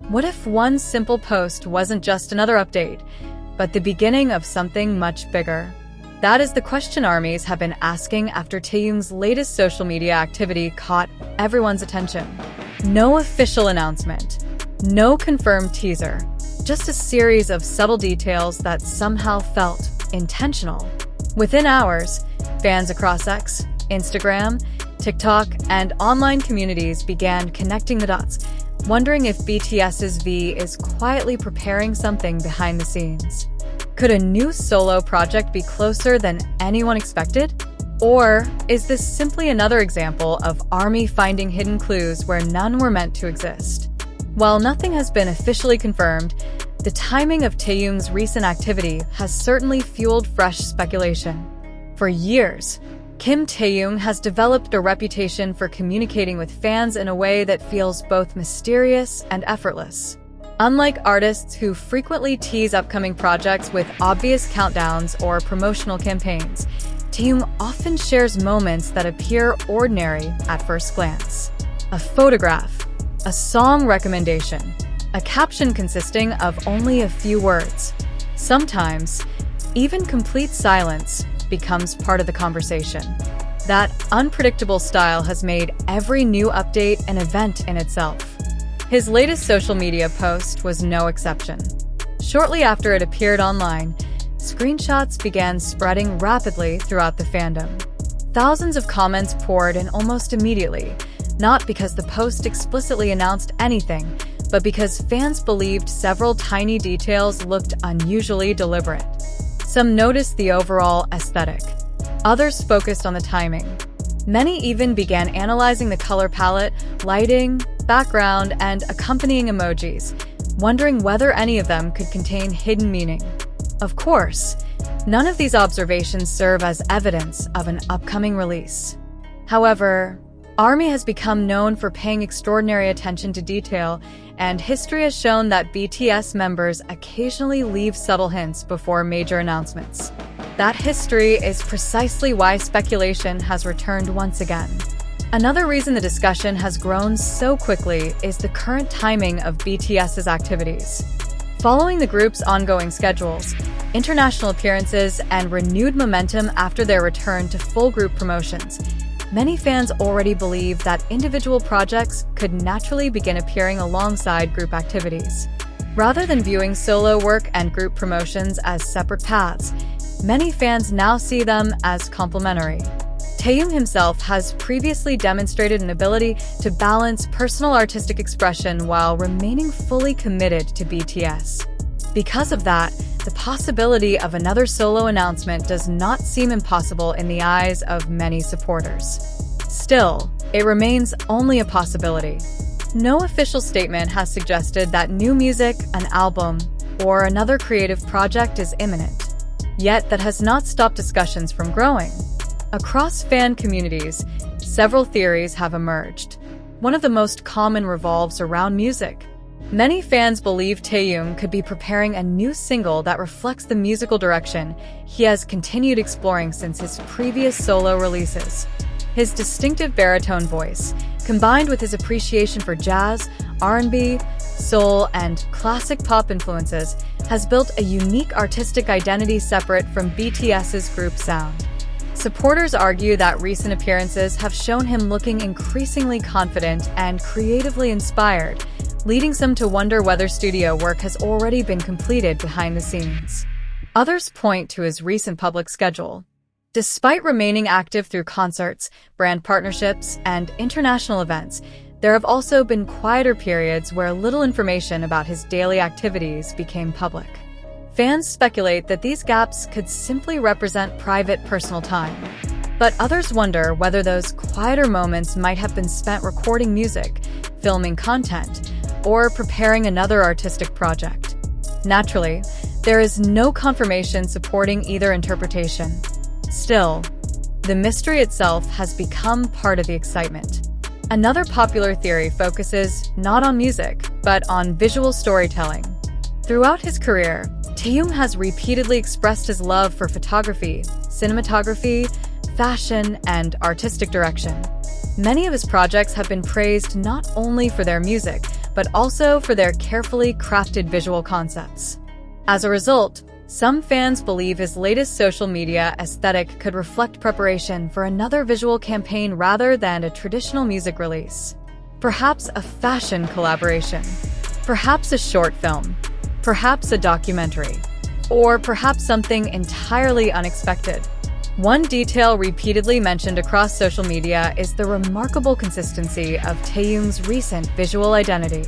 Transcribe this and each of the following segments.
What if one simple post wasn't just another update, but the beginning of something much bigger? That is the question armies have been asking after Taehyung's latest social media activity caught everyone's attention. No official announcement, no confirmed teaser, just a series of subtle details that somehow felt intentional. Within hours, fans across X, Instagram, TikTok, and online communities began connecting the dots, wondering if BTS's V is quietly preparing something behind the scenes. Could a new solo project be closer than anyone expected? Or is this simply another example of ARMY finding hidden clues where none were meant to exist? While nothing has been officially confirmed, the timing of Taehyung's recent activity has certainly fueled fresh speculation. For years, Kim Taehyung has developed a reputation for communicating with fans in a way that feels both mysterious and effortless. Unlike artists who frequently tease upcoming projects with obvious countdowns or promotional campaigns, Taehyung often shares moments that appear ordinary at first glance. A photograph, a song recommendation, a caption consisting of only a few words. Sometimes, even complete silence becomes part of the conversation. That unpredictable style has made every new update an event in itself. His latest social media post was no exception. Shortly after it appeared online, screenshots began spreading rapidly throughout the fandom. Thousands of comments poured in almost immediately, not because the post explicitly announced anything, but because fans believed several tiny details looked unusually deliberate. Some noticed the overall aesthetic. Others focused on the timing. Many even began analyzing the color palette, lighting, background, and accompanying emojis, wondering whether any of them could contain hidden meaning. Of course, none of these observations serve as evidence of an upcoming release. However, ARMY has become known for paying extraordinary attention to detail, and history has shown that BTS members occasionally leave subtle hints before major announcements. That history is precisely why speculation has returned once again. Another reason the discussion has grown so quickly is the current timing of BTS's activities. Following the group's ongoing schedules, international appearances, and renewed momentum after their return to full group promotions, many fans already believe that individual projects could naturally begin appearing alongside group activities. Rather than viewing solo work and group promotions as separate paths, many fans now see them as complementary. Taehyung himself has previously demonstrated an ability to balance personal artistic expression while remaining fully committed to BTS. Because of that, the possibility of another solo announcement does not seem impossible in the eyes of many supporters. Still, it remains only a possibility. No official statement has suggested that new music, an album, or another creative project is imminent. Yet that has not stopped discussions from growing. Across fan communities, several theories have emerged. One of the most common revolves around music. Many fans believe Taehyung could be preparing a new single that reflects the musical direction he has continued exploring since his previous solo releases. His distinctive baritone voice, combined with his appreciation for jazz, R&B, soul, and classic pop influences, has built a unique artistic identity separate from BTS's group sound. Supporters argue that recent appearances have shown him looking increasingly confident and creatively inspired, leading some to wonder whether studio work has already been completed behind the scenes. Others point to his recent public schedule. Despite remaining active through concerts, brand partnerships, and international events, there have also been quieter periods where little information about his daily activities became public. Fans speculate that these gaps could simply represent private personal time. But others wonder whether those quieter moments might have been spent recording music, filming content, or preparing another artistic project. Naturally, there is no confirmation supporting either interpretation. Still, the mystery itself has become part of the excitement. Another popular theory focuses not on music, but on visual storytelling. Throughout his career, Taehyung has repeatedly expressed his love for photography, cinematography, fashion, and artistic direction. Many of his projects have been praised not only for their music, but also for their carefully crafted visual concepts. As a result, some fans believe his latest social media aesthetic could reflect preparation for another visual campaign rather than a traditional music release. Perhaps a fashion collaboration, perhaps a short film, perhaps a documentary, or perhaps something entirely unexpected. One detail repeatedly mentioned across social media is the remarkable consistency of Taehyung's recent visual identity.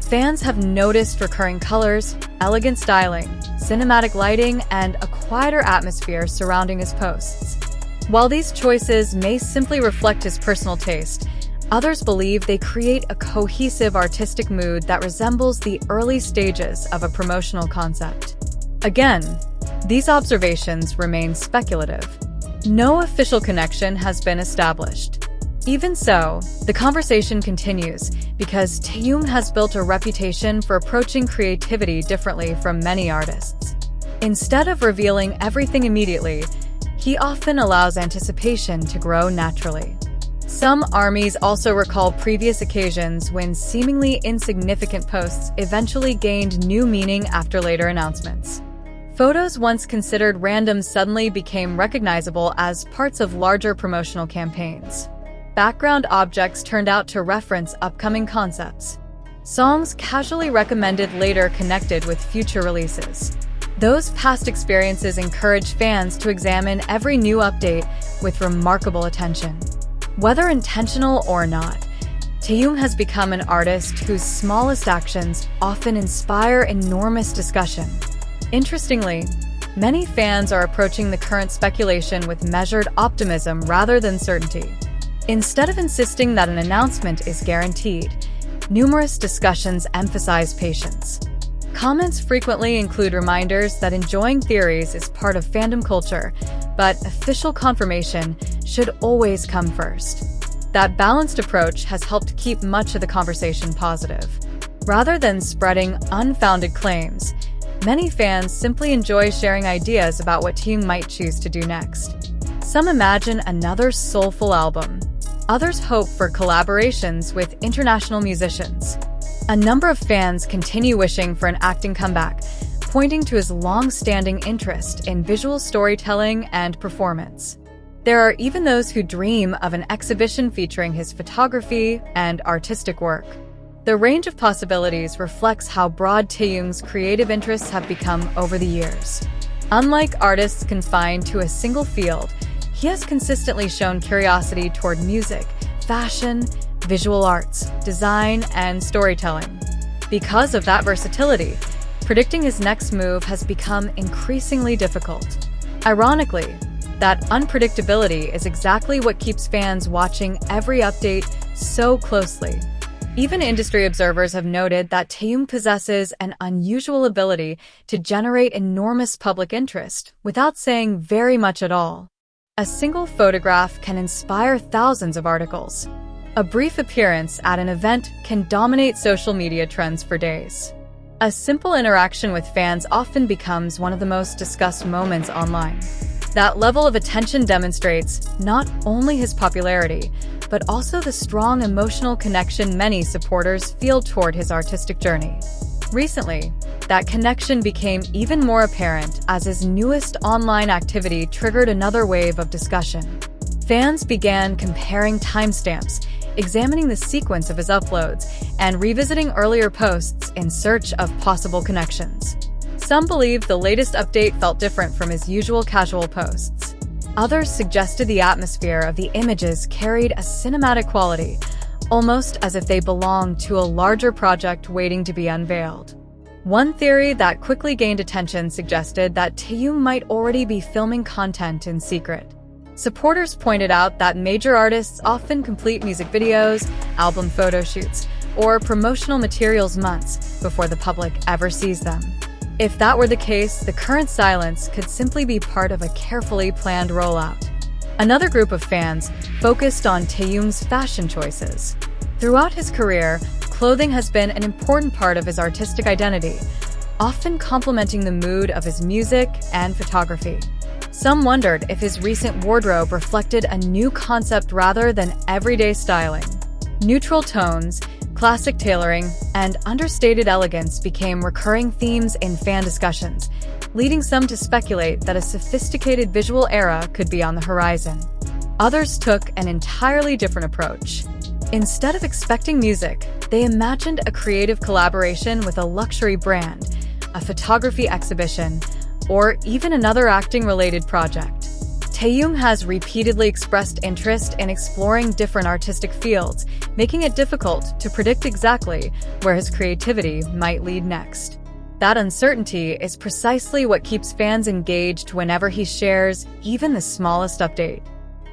Fans have noticed recurring colors, elegant styling, cinematic lighting, and a quieter atmosphere surrounding his posts. While these choices may simply reflect his personal taste, others believe they create a cohesive artistic mood that resembles the early stages of a promotional concept. Again, these observations remain speculative. No official connection has been established. Even so, the conversation continues because Taehyung has built a reputation for approaching creativity differently from many artists. Instead of revealing everything immediately, he often allows anticipation to grow naturally. Some armies also recall previous occasions when seemingly insignificant posts eventually gained new meaning after later announcements. Photos once considered random suddenly became recognizable as parts of larger promotional campaigns. Background objects turned out to reference upcoming concepts. Songs casually recommended later connected with future releases. Those past experiences encourage fans to examine every new update with remarkable attention. Whether intentional or not, Taehyung has become an artist whose smallest actions often inspire enormous discussion. Interestingly, many fans are approaching the current speculation with measured optimism rather than certainty. Instead of insisting that an announcement is guaranteed, numerous discussions emphasize patience. Comments frequently include reminders that enjoying theories is part of fandom culture, but official confirmation should always come first. That balanced approach has helped keep much of the conversation positive. Rather than spreading unfounded claims, many fans simply enjoy sharing ideas about what Taehyung might choose to do next. Some imagine another soulful album. Others hope for collaborations with international musicians. A number of fans continue wishing for an acting comeback, pointing to his long-standing interest in visual storytelling and performance. There are even those who dream of an exhibition featuring his photography and artistic work. The range of possibilities reflects how broad Taehyung's creative interests have become over the years. Unlike artists confined to a single field, he has consistently shown curiosity toward music, fashion, visual arts, design, and storytelling. Because of that versatility, predicting his next move has become increasingly difficult. Ironically, that unpredictability is exactly what keeps fans watching every update so closely. Even industry observers have noted that Taehyung possesses an unusual ability to generate enormous public interest without saying very much at all. A single photograph can inspire thousands of articles. A brief appearance at an event can dominate social media trends for days. A simple interaction with fans often becomes one of the most discussed moments online. That level of attention demonstrates not only his popularity, but also the strong emotional connection many supporters feel toward his artistic journey. Recently, that connection became even more apparent as his newest online activity triggered another wave of discussion. Fans began comparing timestamps, examining the sequence of his uploads, and revisiting earlier posts in search of possible connections. Some believed the latest update felt different from his usual casual posts. Others suggested the atmosphere of the images carried a cinematic quality, almost as if they belonged to a larger project waiting to be unveiled. One theory that quickly gained attention suggested that Taehyung might already be filming content in secret. Supporters pointed out that major artists often complete music videos, album photo shoots, or promotional materials months before the public ever sees them. If that were the case, the current silence could simply be part of a carefully planned rollout. Another group of fans focused on Taehyung's fashion choices. Throughout his career, clothing has been an important part of his artistic identity, often complementing the mood of his music and photography. Some wondered if his recent wardrobe reflected a new concept rather than everyday styling. Neutral tones, Classic tailoring and understated elegance became recurring themes in fan discussions, leading some to speculate that a sophisticated visual era could be on the horizon. Others took an entirely different approach. Instead of expecting music, they imagined a creative collaboration with a luxury brand, a photography exhibition, or even another acting-related project. Taehyung has repeatedly expressed interest in exploring different artistic fields, making it difficult to predict exactly where his creativity might lead next. That uncertainty is precisely what keeps fans engaged whenever he shares even the smallest update.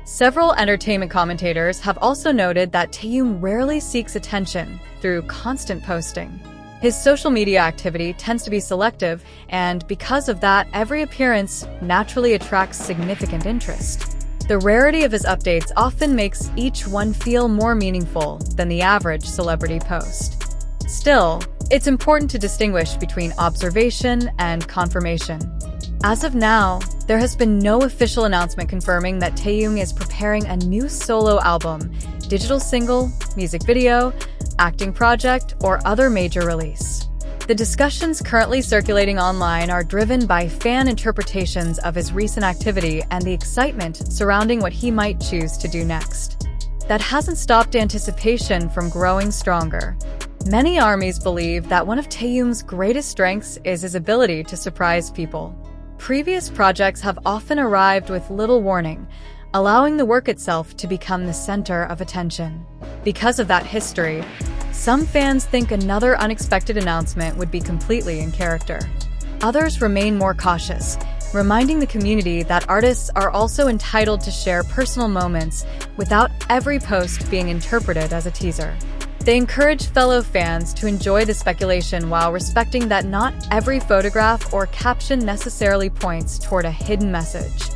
Several entertainment commentators have also noted that Taehyung rarely seeks attention through constant posting. His social media activity tends to be selective, and because of that, every appearance naturally attracts significant interest. The rarity of his updates often makes each one feel more meaningful than the average celebrity post. Still, it's important to distinguish between observation and confirmation. As of now, there has been no official announcement confirming that Taehyung is preparing a new solo album, digital single, music video, acting project, or other major release. The discussions currently circulating online are driven by fan interpretations of his recent activity and the excitement surrounding what he might choose to do next. That hasn't stopped anticipation from growing stronger. Many ARMYs believe that one of Taehyung's greatest strengths is his ability to surprise people. Previous projects have often arrived with little warning, allowing the work itself to become the center of attention. Because of that history, some fans think another unexpected announcement would be completely in character. Others remain more cautious, reminding the community that artists are also entitled to share personal moments without every post being interpreted as a teaser. They encourage fellow fans to enjoy the speculation while respecting that not every photograph or caption necessarily points toward a hidden message.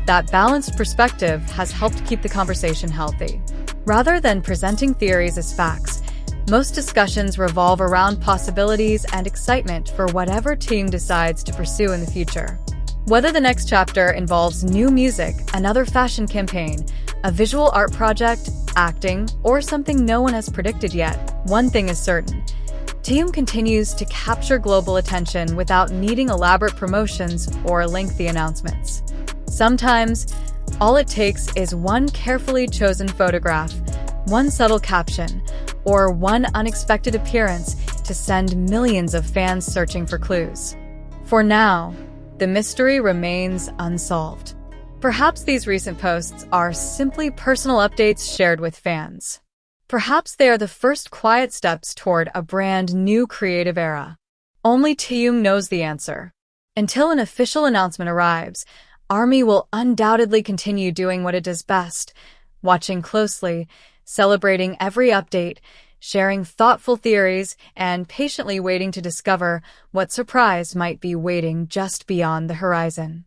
That balanced perspective has helped keep the conversation healthy. Rather than presenting theories as facts, most discussions revolve around possibilities and excitement for whatever Taehyung decides to pursue in the future. Whether the next chapter involves new music, another fashion campaign, a visual art project, acting, or something no one has predicted yet, one thing is certain. Taehyung continues to capture global attention without needing elaborate promotions or lengthy announcements. Sometimes, all it takes is one carefully chosen photograph, one subtle caption, or one unexpected appearance to send millions of fans searching for clues. For now, the mystery remains unsolved. Perhaps these recent posts are simply personal updates shared with fans. Perhaps they are the first quiet steps toward a brand new creative era. Only Taehyung knows the answer. Until an official announcement arrives, ARMY will undoubtedly continue doing what it does best, watching closely, celebrating every update, sharing thoughtful theories, and patiently waiting to discover what surprise might be waiting just beyond the horizon.